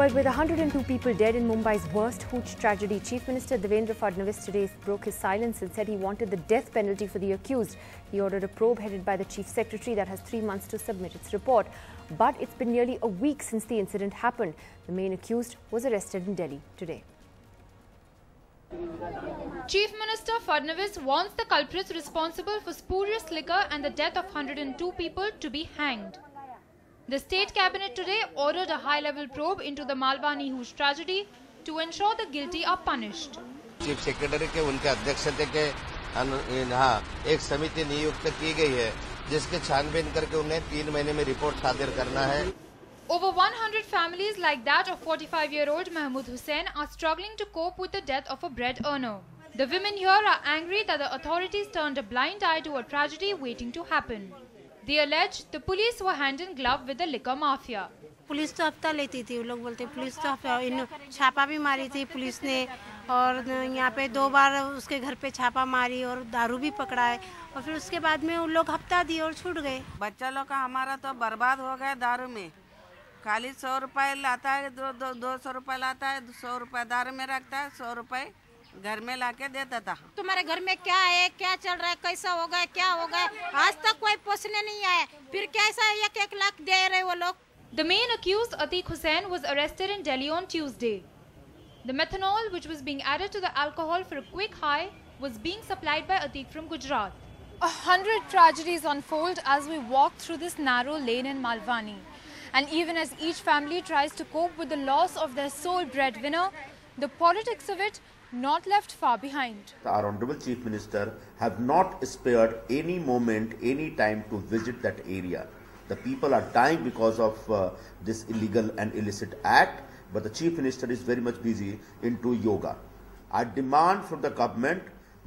Well, with 102 people dead in Mumbai's worst hooch tragedy, Chief Minister Devendra Fadnavis today broke his silence and said he wanted the death penalty for the accused. He ordered a probe headed by the Chief Secretary that has 3 months to submit its report. But it's been nearly a week since the incident happened. The main accused was arrested in Delhi today. Chief Minister Fadnavis wants the culprits responsible for spurious liquor and the death of 102 people to be hanged. The State Cabinet today ordered a high-level probe into the Malwani hooch tragedy to ensure the guilty are punished. Chief secretary के उनके अध्यक्षता के यहाँ एक समिति नियुक्त की गई है जिसके छानबीन करके उन्हें 3 महीने में रिपोर्ट सादर करना है. Over 100 families like that of 45-year-old Mahmood Hussain are struggling to cope with the death of a bread earner. The women here are angry that the authorities turned a blind eye to a tragedy waiting to happen. They allege the police were hand in glove with the liquor mafia. Police तो हफ्ता लेती थी, वो लोग बोलते police तो छापा भी मारी थी पुलिस ने और यहाँ पे 2 बार उसके घर पे छापा मारी और दारू भी पकड़ा है और फिर उसके बाद में उन लोग हफ्ता दिए और छूट गए. बच्चा लोग का हमारा तो बर्बाद हो गया दारू में. खाली 100 रुपए लाता है, 200 रुपए लाता है, 100 रुपए दारू में रखता है, 100 रुपए घर में लाके देता था. तुम्हारे घर में क्या है, क्या चल रहा है, कैसा होगा, क्या होगा, आज तक कोई पूछने नहीं आया. फिर कैसा 1-1 लाख दे रहे वो लोग. The main accused, Atiq Hussain, was arrested in Delhi on Tuesday. The methanol, which was being added to the alcohol for a quick high, was being supplied by Atiq from Gujarat. 100 tragedies unfold as we walk through this narrow lane in Malwani. And even as each family tries to cope with the loss of their sole breadwinner, the politics of it not left far behind. Our Honorable Chief Minister have not spared any moment, any time to visit that area. The people are dying because of this illegal and illicit act, but the Chief Minister is very much busy into yoga. I demand from the government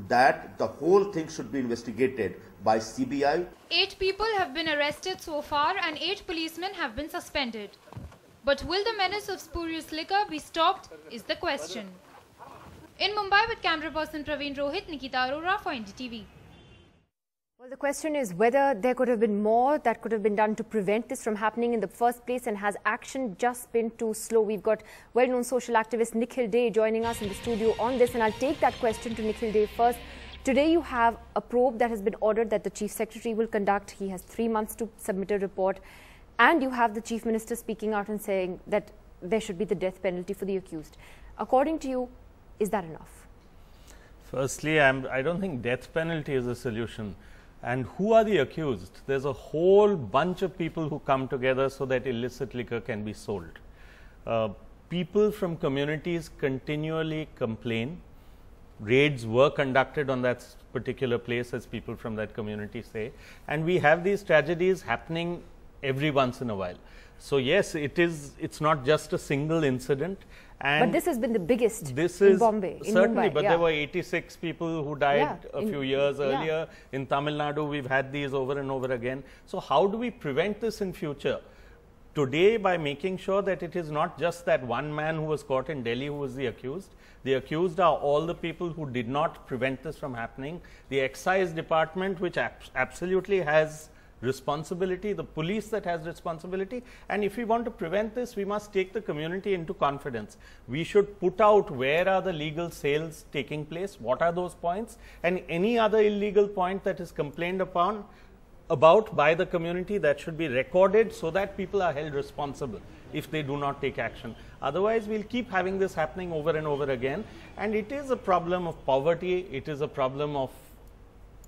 that the whole thing should be investigated by CBI. 8 people have been arrested so far and 8 policemen have been suspended. But will the menace of spurious liquor be stopped is the question. In Mumbai with camera person Praveen Rohit, Nikita Arora for NDTV. Well, the question is whether there could have been more that could have been done to prevent this from happening in the first place, and has action just been too slow? We've got well-known social activist Nikhil Dey joining us in the studio on this, and I'll take that question to Nikhil Dey first. Today you have a probe that has been ordered that the Chief Secretary will conduct. He has 3 months to submit a report, and you have the Chief Minister speaking out and saying that there should be the death penalty for the accused. According to you, is that enough? Firstly, I don't think death penalty is a solution. And who are the accused? There's a whole bunch of people who come together so that illicit liquor can be sold. People from communities continually complain. Raids were conducted on that particular place, as people from that community say. And we have these tragedies happening every once in a while. So yes, it's not just a single incident. And but this has been the biggest in Bombay, in certainly, Mumbai, but there were 86 people who died a few years earlier. In Tamil Nadu, we've had these over and over again. So how do we prevent this in future? Today, by making sure that it is not just that one man who was caught in Delhi who was the accused. The accused are all the people who did not prevent this from happening. The excise department, which absolutely has responsibility, the police that has responsibility, and if we want to prevent this, we must take the community into confidence. We should put out where are the legal sales taking place, what are those points, and any other illegal point that is complained about by the community, that should be recorded so that people are held responsible if they do not take action. Otherwise, we'll keep having this happening over and over again, and it is a problem of poverty, it is a problem of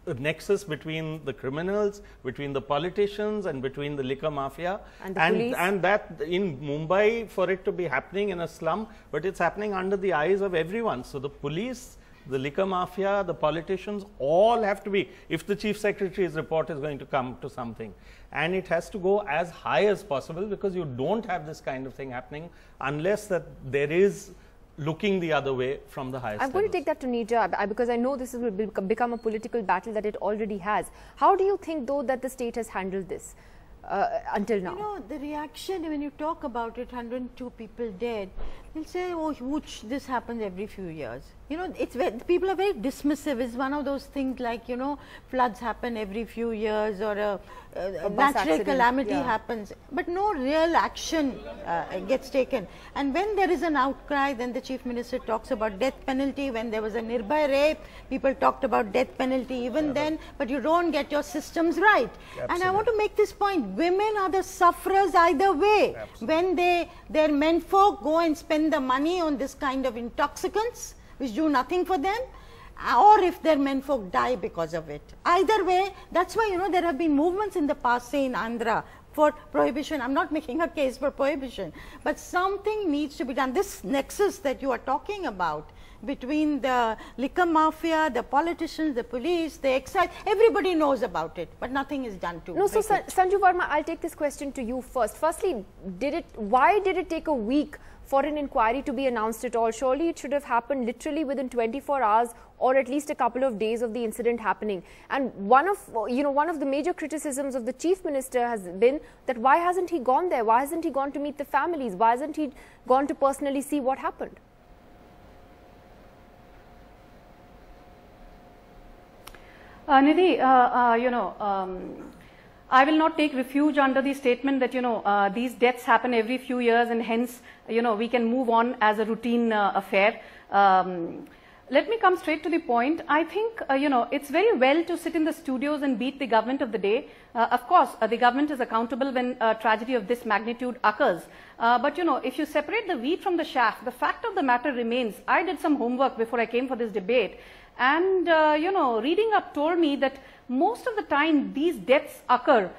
a nexus between the criminals, between the politicians, and between the liquor mafia, and that in Mumbai, for it to be happening in a slum, but it's happening under the eyes of everyone. So the police, the liquor mafia, the politicians, all have to be, if the Chief Secretary's report is going to come to something, and it has to go as high as possible, because you don't have this kind of thing happening unless that there is looking the other way from the highest I'm going to take that to Nija, because I know this will become a political battle that it already has. How do you think, though, that the state has handled this until now? You know, the reaction when you talk about it, 102 people dead, He'll say, oh, whoosh, this happens every few years. You know, it's very, people are very dismissive. It's one of those things like, you know, floods happen every few years, or a natural calamity happens, but no real action gets taken. And when there is an outcry, then the Chief Minister talks about death penalty. When there was a Nirbhay rape, people talked about death penalty even then, but you don't get your systems right. And I want to make this point, women are the sufferers either way. When their menfolk go and spend the money on this kind of intoxicants, which do nothing for them, or if their menfolk die because of it. Either way, that's why, you know, there have been movements in the past, say in Andhra, for prohibition. I'm not making a case for prohibition, but something needs to be done. This nexus that you are talking about between the liquor mafia, the politicians, the police, the excise, everybody knows about it, but nothing is done to No, so Sanju Verma, I'll take this question to you first. Firstly, why did it take a week for an inquiry to be announced at all? Surely it should have happened literally within 24 hours or at least a couple of days of the incident happening. And one of the major criticisms of the Chief Minister has been that why hasn't he gone there? Why hasn't he gone to meet the families? Why hasn't he gone to personally see what happened? Nidhi, I will not take refuge under the statement that, these deaths happen every few years and hence, we can move on as a routine affair. Let me come straight to the point. I think, it's very well to sit in the studios and beat the government of the day. Of course, the government is accountable when a tragedy of this magnitude occurs. But, if you separate the wheat from the chaff, the fact of the matter remains. I did some homework before I came for this debate. And, reading up told me that most of the time these deaths occur,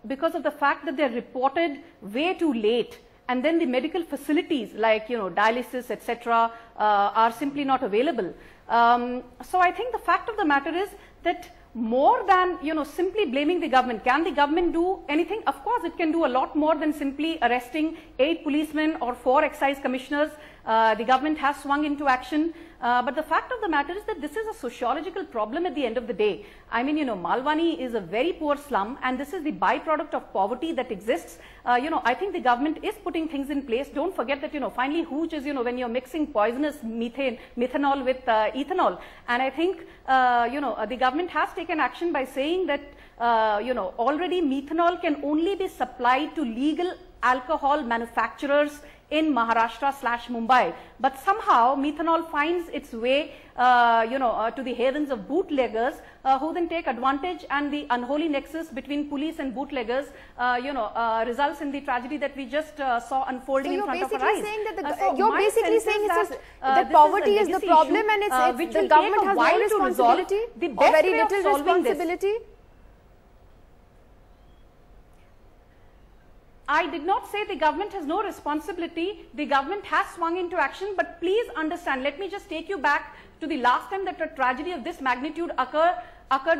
because of the fact that they're reported way too late. And then the medical facilities like, dialysis, etc., are simply not available. So I think the fact of the matter is that more than, simply blaming the government, can the government do anything? Of course, it can do a lot more than simply arresting 8 policemen or 4 excise commissioners. The government has swung into action. But the fact of the matter is that this is a sociological problem at the end of the day. I mean, Malwani is a very poor slum, and this is the byproduct of poverty that exists. I think the government is putting things in place. Don't forget that, finally, hooch is, when you're mixing poisonous methanol with ethanol. And I think, the government has taken action by saying that, already methanol can only be supplied to legal alcohol manufacturers in Maharashtra/Mumbai, but somehow methanol finds its way, to the havens of bootleggers, who then take advantage, and the unholy nexus between police and bootleggers, results in the tragedy that we just saw unfolding in front of our eyes. You're basically saying that poverty is the problem, and it's the government has no responsibility, or very little responsibility. I did not say the government has no responsibility. The government has swung into action, but please understand, let me just take you back to the last time that a tragedy of this magnitude occurred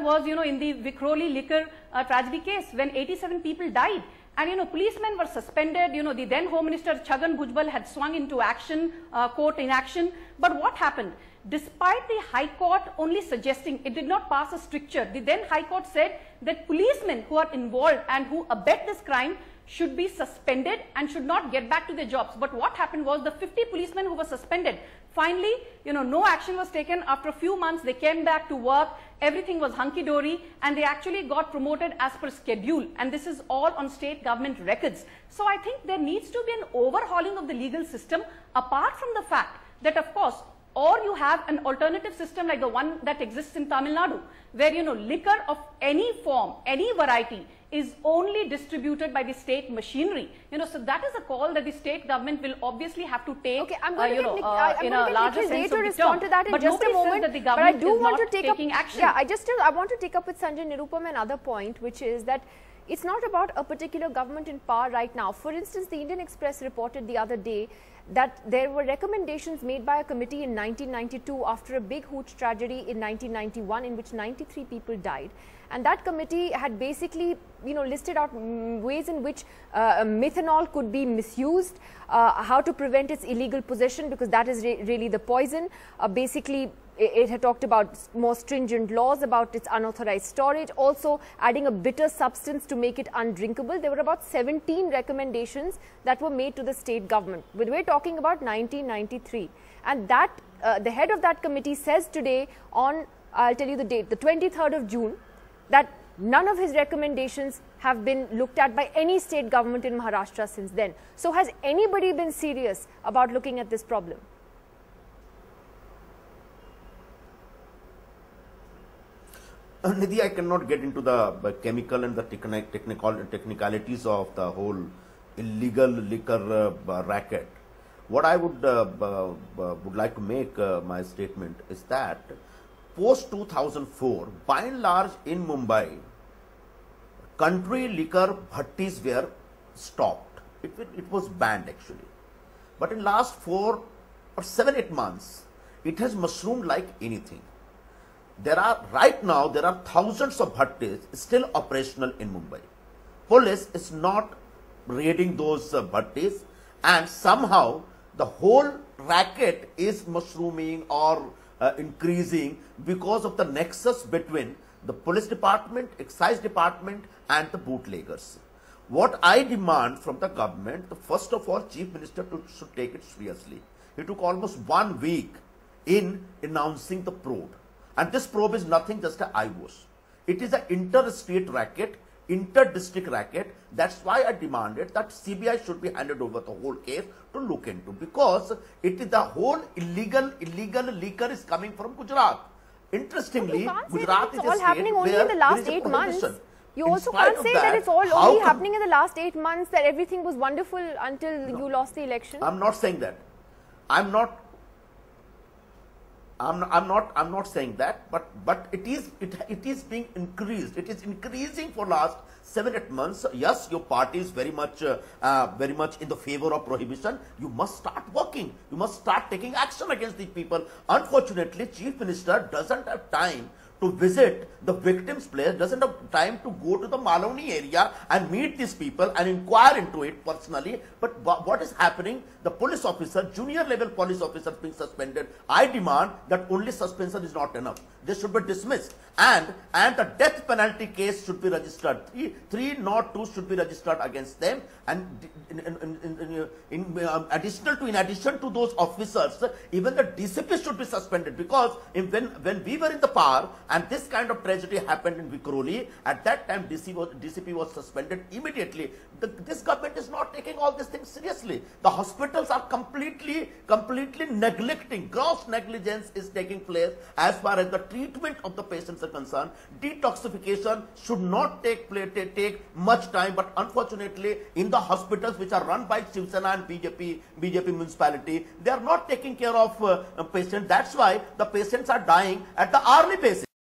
was, in the Vikhroli liquor tragedy case, when 87 people died. And, policemen were suspended. The then Home Minister Chhagan Bhujbal had swung into action, court inaction. But what happened? Despite the High Court only suggesting, it did not pass a stricture. The then High Court said that policemen who are involved and who abet this crime should be suspended and should not get back to their jobs. But what happened was the 50 policemen who were suspended, finally, no action was taken. After a few months, they came back to work. Everything was hunky-dory, and they actually got promoted as per schedule. And this is all on state government records. So I think there needs to be an overhauling of the legal system, apart from the fact that, of course, or you have an alternative system like the one that exists in Tamil Nadu, where, liquor of any form, any variety, is only distributed by the state machinery. So that is a call that the state government will obviously have to take. Okay, I'm going to in a larger sense to respond to that in just a moment. That the government but I do want to take taking up action. Yeah, I want to take up with Sanjay Nirupam another point, which is that it's not about a particular government in power right now. For instance, the Indian Express reported the other day that there were recommendations made by a committee in 1992 after a big hooch tragedy in 1991 in which 93 people died. And that committee had basically, listed out ways in which methanol could be misused, how to prevent its illegal possession, because that is really the poison. Basically, It had talked about more stringent laws about its unauthorized storage, also adding a bitter substance to make it undrinkable. There were about 17 recommendations that were made to the state government. We're talking about 1993. And that the head of that committee says today on, I'll tell you the date, the 23rd of June, that none of his recommendations have been looked at by any state government in Maharashtra since then. So has anybody been serious about looking at this problem? Nidhi, I cannot get into the chemical and the technicalities of the whole illegal liquor racket. What I would like to make my statement is that post 2004, by and large in Mumbai, country liquor bhattis were stopped. It was banned actually. But in last 4 or 7, 8 months, it has mushroomed like anything. Right now, there are thousands of bhattis still operational in Mumbai. Police is not raiding those bhattis, and somehow the whole racket is mushrooming or increasing because of the nexus between the police department, excise department and the bootleggers. What I demand from the government, first of all, Chief Minister should take it seriously. He took almost 1 week in announcing the probe. And this probe is nothing just an eyewash. It is an interstate racket, inter-district racket. That's why I demanded that CBI should be handed over the whole case to look into, because it is the whole illegal liquor is coming from Gujarat. Interestingly, Gujarat is a state happening only in the last 8 months. You also can't say that it's all only happening in the last 8 months, that everything was wonderful until you lost the election. I'm not saying that. I'm not saying that, but it is being increased. It is increasing for last 7, 8 months. Yes, your party is very much in the favor of prohibition. You must start working. You must start taking action against these people. Unfortunately, Chief Minister doesn't have time to visit the victim's place, doesn't have time to go to the Maloni area and meet these people and inquire into it personally. But what is happening? The police officer, junior level police officer being suspended. I demand that only suspension is not enough. They should be dismissed, and the death penalty case should be registered. 302 should be registered against them. And in addition to those officers, even the DCP should be suspended, because when we were in the power and this kind of tragedy happened in Vikhroli, at that time DCP was suspended immediately. This government is not taking all these things seriously. The hospitals are completely neglecting. Gross negligence is taking place as far as the treatment of the patients are concerned. Detoxification should not take much time, but unfortunately in the hospitals which are run by Shiv Sena and BJP municipality, they are not taking care of patients. That's why the patients are dying at the early basis.